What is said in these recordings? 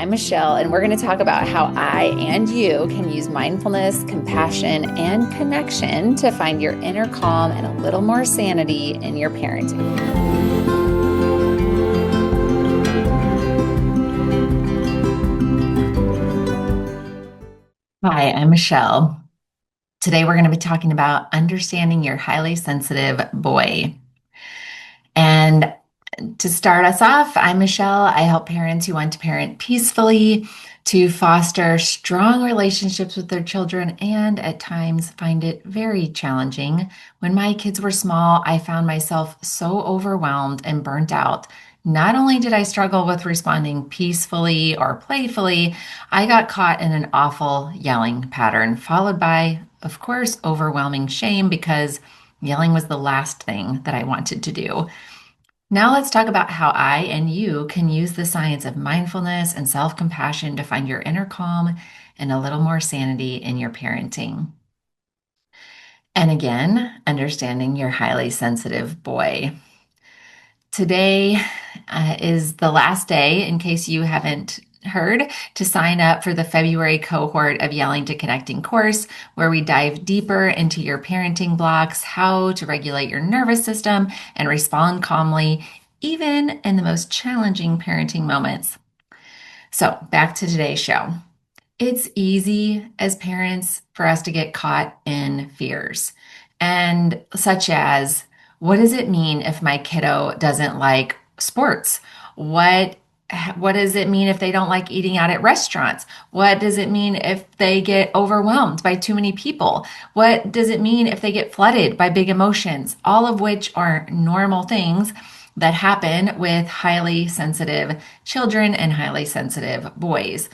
I'm Michelle, and we're going to talk about how I and you can use mindfulness, compassion, and connection to find your inner calm and a little more sanity in your parenting. Hi, I'm Michelle. Today we're going to be talking about understanding your highly sensitive boy. And to start us off, I'm Michelle. I help parents who want to parent peacefully, to foster strong relationships with their children, and at times find it very challenging. When my kids were small, I found myself so overwhelmed and burnt out. Not only did I struggle with responding peacefully or playfully, I got caught in an awful yelling pattern, followed by, of course, overwhelming shame because yelling was the last thing that I wanted to do. Now let's talk about how I and you can use the science of mindfulness and self-compassion to find your inner calm and a little more sanity in your parenting. And again, understanding your highly sensitive boy. Today is the last day, in case you haven't heard, to sign up for the February cohort of Yelling to Connecting course, where we dive deeper into your parenting blocks, how to regulate your nervous system and respond calmly, even in the most challenging parenting moments. So, back to today's show. It's easy as parents for us to get caught in fears, and such as, what does it mean if my kiddo doesn't like sports? What what does it mean if they don't like eating out at restaurants? What does it mean if they get overwhelmed by too many people? What does it mean if they get flooded by big emotions? All of which are normal things that happen with highly sensitive children and highly sensitive boys.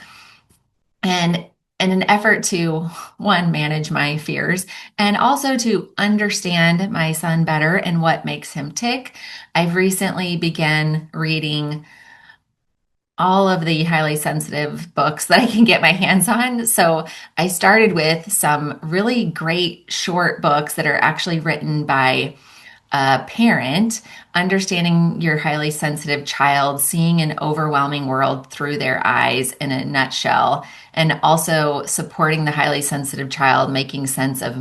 And in an effort to, one, manage my fears and also to understand my son better and what makes him tick, I've recently begun reading all of the highly sensitive books that I can get my hands on. So I started with some really great short books that are actually written by a parent, understanding your highly sensitive child, seeing an overwhelming world through their eyes in a nutshell, and also supporting the highly sensitive child, making sense of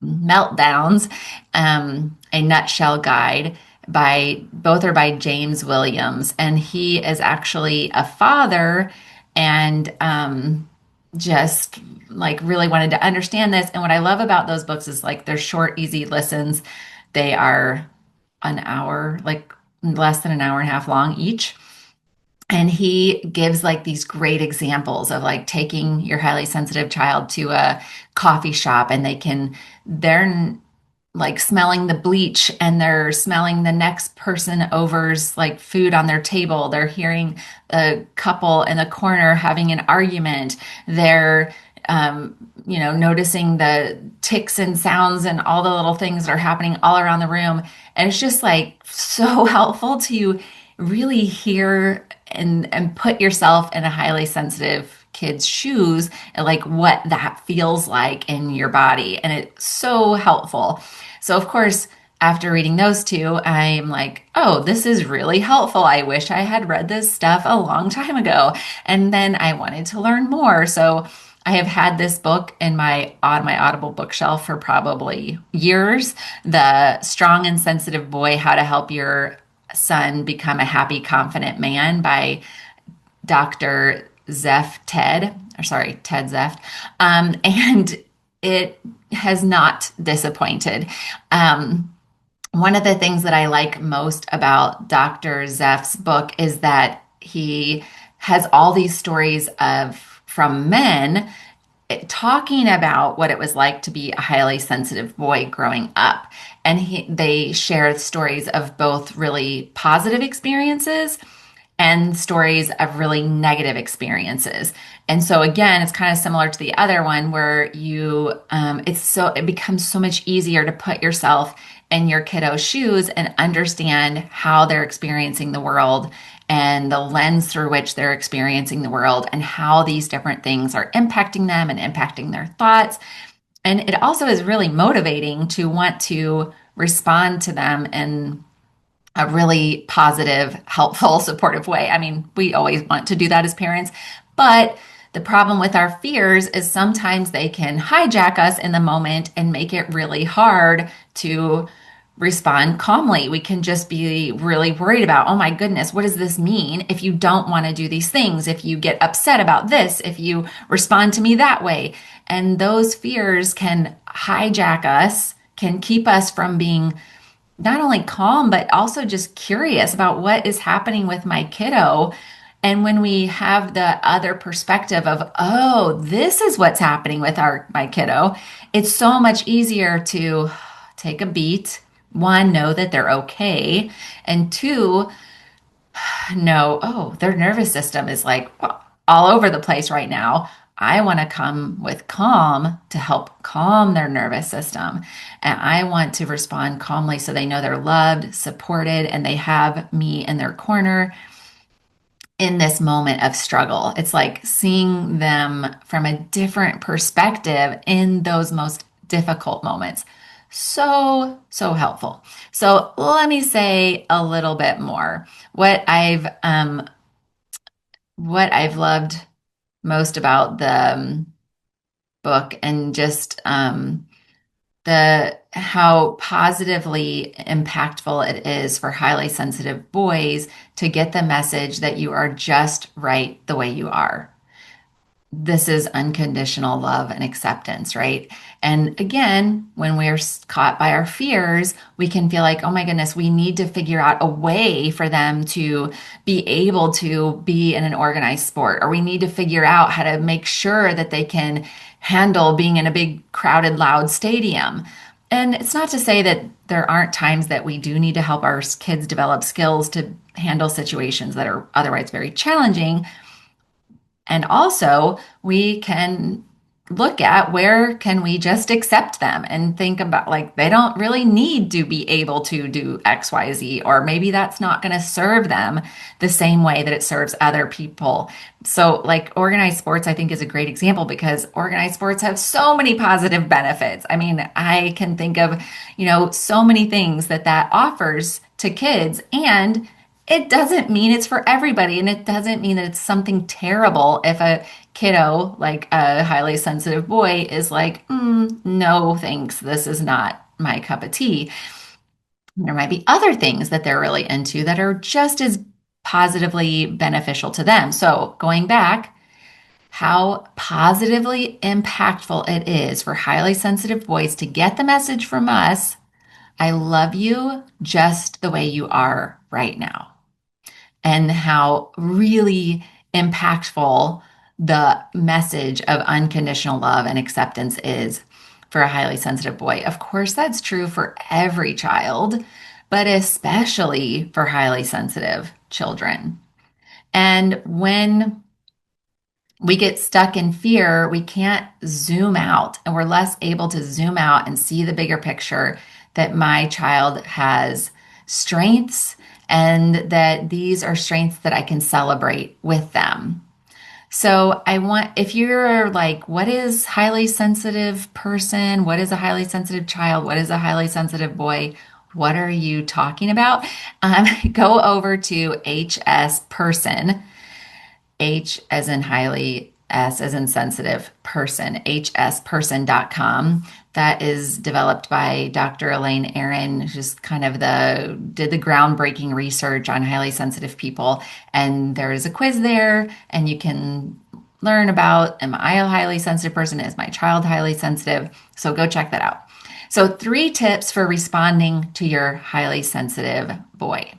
meltdowns, a nutshell guide. By both are by James Williams, and he is actually a father and just like really wanted to understand this. And what I love about those books is like they're short, easy listens. They are an hour, like less than an hour and a half long each. And he gives like these great examples of like taking your highly sensitive child to a coffee shop and they're like smelling the bleach and they're smelling the next person over's like food on their table. They're hearing a couple in the corner having an argument. They're noticing the ticks and sounds and all the little things that are happening all around the room. And it's just like so helpful to really hear and put yourself in a highly sensitive kid's shoes and like what that feels like in your body. And it's so helpful. So, of course, after reading those two, I'm like, oh, this is really helpful. I wish I had read this stuff a long time ago. And then I wanted to learn more. So I have had this book in on my Audible bookshelf for probably years. The Strong and Sensitive Boy: How to Help Your Son Become a Happy, Confident Man by Dr. Ted Zeft. And it has not disappointed. One of the things that I like most about Dr. Zeft's book is that he has all these stories from men talking about what it was like to be a highly sensitive boy growing up. And they share stories of both really positive experiences and stories of really negative experiences. And so again, it's kind of similar to the other one where it becomes so much easier to put yourself in your kiddo's shoes and understand how they're experiencing the world and the lens through which they're experiencing the world and how these different things are impacting them and impacting their thoughts. And it also is really motivating to want to respond to them in a really positive, helpful, supportive way. I mean, we always want to do that as parents, but the problem with our fears is sometimes they can hijack us in the moment and make it really hard to respond calmly. We can just be really worried about, oh my goodness, what does this mean if you don't want to do these things? If you get upset about this, if you respond to me that way. And those fears can hijack us, can keep us from being not only calm, but also just curious about what is happening with my kiddo. And when we have the other perspective of, oh, this is what's happening with my kiddo, it's so much easier to take a beat. One, know that they're okay. And two, know, oh, their nervous system is like all over the place right now. I want to come with calm to help calm their nervous system. And I want to respond calmly so they know they're loved, supported, and they have me in their corner in this moment of struggle. It's like seeing them from a different perspective in those most difficult moments. So, so helpful. So let me say a little bit more. What I've loved most about the book and just the how positively impactful it is for highly sensitive boys to get the message that you are just right the way you are. This is unconditional love and acceptance, right? And again, when we're caught by our fears, we can feel like, oh my goodness, we need to figure out a way for them to be able to be in an organized sport, or we need to figure out how to make sure that they can handle being in a big, crowded, loud stadium. And it's not to say that there aren't times that we do need to help our kids develop skills to handle situations that are otherwise very challenging. And also, we can look at where can we just accept them and think about like they don't really need to be able to do XYZ, or maybe that's not going to serve them the same way that it serves other people. So, like organized sports, I think is a great example because organized sports have so many positive benefits. I mean, I can think of, so many things that offers to kids, and it doesn't mean it's for everybody, and it doesn't mean that it's something terrible if a kiddo, like a highly sensitive boy, is like, no, thanks, this is not my cup of tea. There might be other things that they're really into that are just as positively beneficial to them. So, going back, how positively impactful it is for highly sensitive boys to get the message from us, I love you just the way you are right now, and how really impactful the message of unconditional love and acceptance is for a highly sensitive boy. Of course, that's true for every child, but especially for highly sensitive children. And when we get stuck in fear, we can't zoom out, and we're less able to zoom out and see the bigger picture that my child has strengths and that these are strengths that I can celebrate with them. So if you're like, what is highly sensitive person? What is a highly sensitive child? What is a highly sensitive boy? What are you talking about? Go over to HS Person, H as in highly, S as in sensitive person, hsperson.com. That is developed by Dr. Elaine Aron, who's kind of did the groundbreaking research on highly sensitive people. And there is a quiz there, and you can learn about, am I a highly sensitive person? Is my child highly sensitive? So go check that out. So 3 tips for responding to your highly sensitive boy.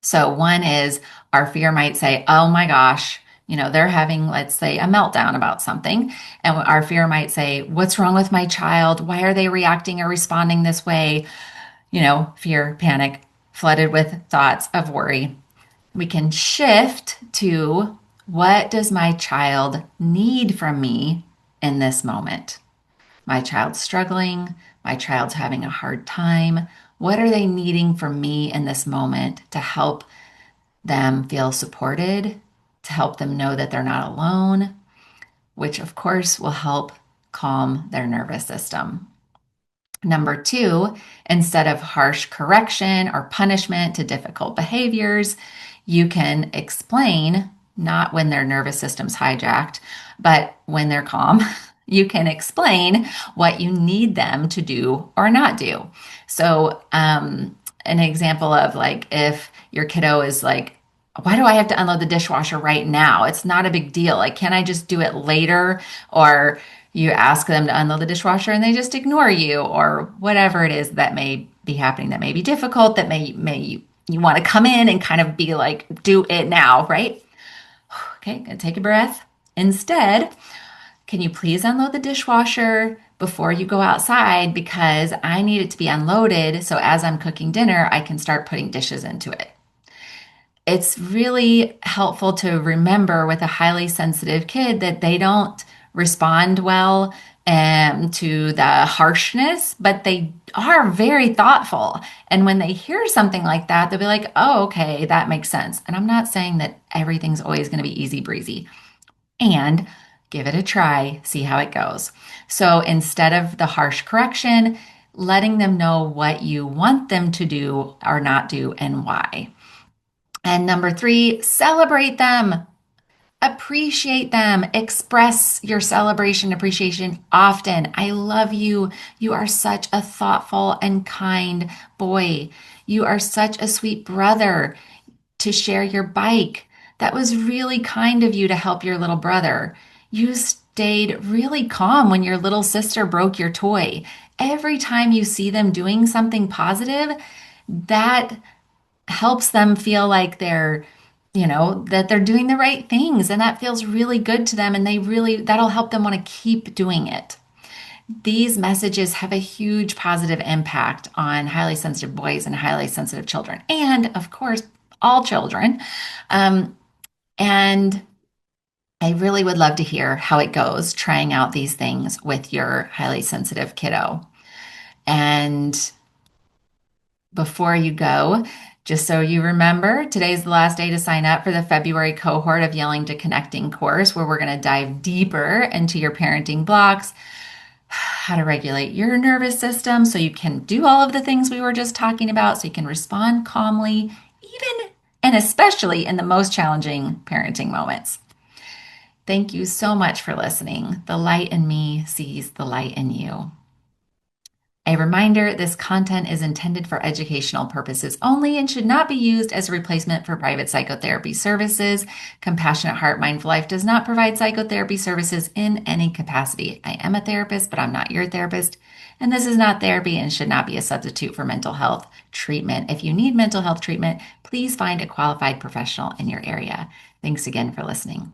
So one is our fear might say, oh my gosh, they're having, let's say, a meltdown about something. And our fear might say, what's wrong with my child? Why are they reacting or responding this way? Fear, panic, flooded with thoughts of worry. We can shift to, what does my child need from me in this moment? My child's struggling. My child's having a hard time. What are they needing from me in this moment to help them feel supported, to help them know that they're not alone, which of course will help calm their nervous system. Number two, instead of harsh correction or punishment to difficult behaviors, you can explain, not when their nervous system's hijacked, but when they're calm. You can explain what you need them to do or not do. So, an example of like if your kiddo is like, why do I have to unload the dishwasher right now? It's not a big deal. Like, can I just do it later? Or you ask them to unload the dishwasher and they just ignore you, or whatever it is that may be happening that may be difficult, that may you want to come in and kind of be like, do it now, right? Okay, gonna take a breath. Instead, can you please unload the dishwasher before you go outside because I need it to be unloaded so as I'm cooking dinner, I can start putting dishes into it. It's really helpful to remember with a highly sensitive kid that they don't respond well to the harshness, but they are very thoughtful. And when they hear something like that, they'll be like, oh, okay, that makes sense. And I'm not saying that everything's always going to be easy breezy. And give it a try, see how it goes. So instead of the harsh correction, letting them know what you want them to do or not do and why. And number three, celebrate them, appreciate them, express your celebration, appreciation often. I love you. You are such a thoughtful and kind boy. You are such a sweet brother to share your bike. That was really kind of you to help your little brother. You stayed really calm when your little sister broke your toy. Every time you see them doing something positive, that helps them feel like that they're doing the right things. And that feels really good to them. And that'll help them want to keep doing it. These messages have a huge positive impact on highly sensitive boys and highly sensitive children. And of course, all children. And I really would love to hear how it goes trying out these things with your highly sensitive kiddo. And before you go, just so you remember, today's the last day to sign up for the February cohort of Yelling to Connecting course, where we're going to dive deeper into your parenting blocks, how to regulate your nervous system so you can do all of the things we were just talking about, so you can respond calmly, even and especially in the most challenging parenting moments. Thank you so much for listening. The light in me sees the light in you. A reminder, this content is intended for educational purposes only and should not be used as a replacement for private psychotherapy services. Compassionate Heart Mindful Life does not provide psychotherapy services in any capacity. I am a therapist, but I'm not your therapist. And this is not therapy and should not be a substitute for mental health treatment. If you need mental health treatment, please find a qualified professional in your area. Thanks again for listening.